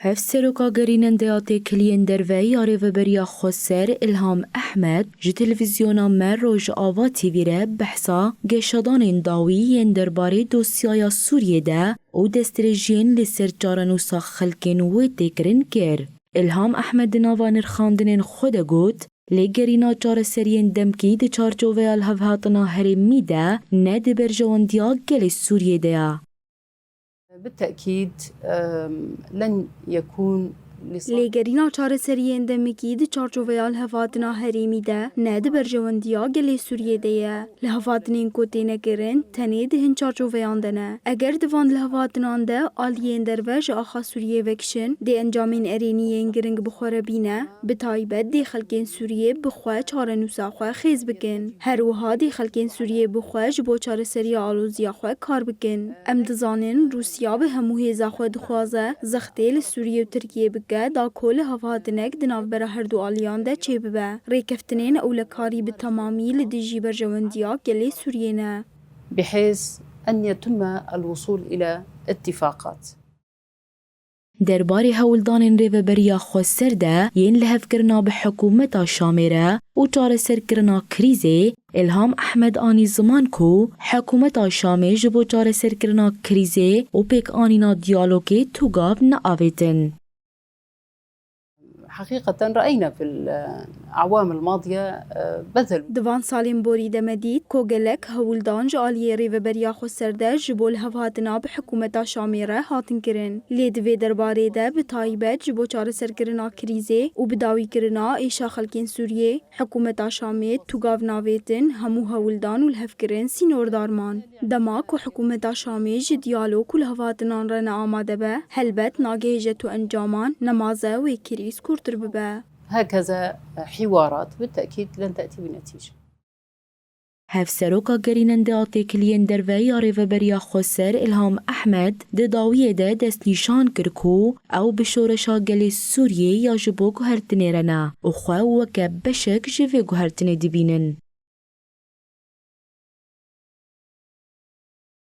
هف سروکا گرینندیات کلین دروی یاری و بریا خسر الهام احمد جی تلویزیونا مر روش آوا تیویره بحثا گشادان داوی ین درباره دوسیای سوریه ده او دسترجین لسر جارنوسا خلکن و تکرن کر. الهام احمد ناوا نرخاندن خود گوت لگرینا جار سرین دمکی دی چارجوه الهوهاتنا هرمی ده ند برجواندیا گل سوریه ده. بالتأكيد لن يكون لگرینا چار سریین دمکی دی چارچوبیال هفاتنا هریمی ده ند برجواندیا گلی سوریه ده لهفاتنین کوتی نکرن تنی دهن چارچوبیان دنه اگر دوان لهفاتنان ده آلیین دروش آخا سوریه وکشن دی انجامین ارینیین گرنگ بخوره بینه بتایبت دی خلکین سوریه بخواه چارنوسا خواه خیز بکن هروها دی خلکین سوریه بخواه جبو چار سری آلوزیا خواه کار بکن ام دزانن روسیا به هموه زخواه دخوازه زخته لسوریه و ترکیه بکن دا کل هفاتنک دناف برا هر دو آلیان ده چه ببه ریکفتنین اولکاری بتمامی لدیجی برجواندیا گلی سوریه بحيث أن يتم الوصول إلى اتفاقات. درباره هولدان ریو بریا خسر ده ین لحف کرنا به حکومت شامره و چار سر کرنا کریزه الهام احمد آنی زمان کو حکومت شامه جبو چار سر کرنا کریزه و پیک آنینا دیالوگی توگاو نآویتن. حقيقة رأينا في الأعوام الماضية بذل دوان سالم بوري دمديد كوغلك هولدان جاليه ريفبريا خسرده جبول هفاتنا بحكومة شاميره هاتن كرن ليدوي درباره ده بتايبت جبو چار سركرنا كريزي و بداوي كرنا ايشا خلقين سوريه حكومة شامي توغاو ناويتن همو هولدان والهف كرن سينور دارمان دماك و حكومة شامي جي ديالوك والهفاتنا رنا آماده به هلبت ناگهجتو انجامان نمازه و كريز كورتر ببه هكذا حوارات بالتأكيد لن تأتي بنتيجة. هف سروکا گرینندیات کلین دروی یاری و بریا خسر الهام احمد داویه ده دست نشان کرکو او بشورشا گلی سوریه یا جبو گوهرتنه رنا و خواه وکه بشک جوه گوهرتنه دبینن.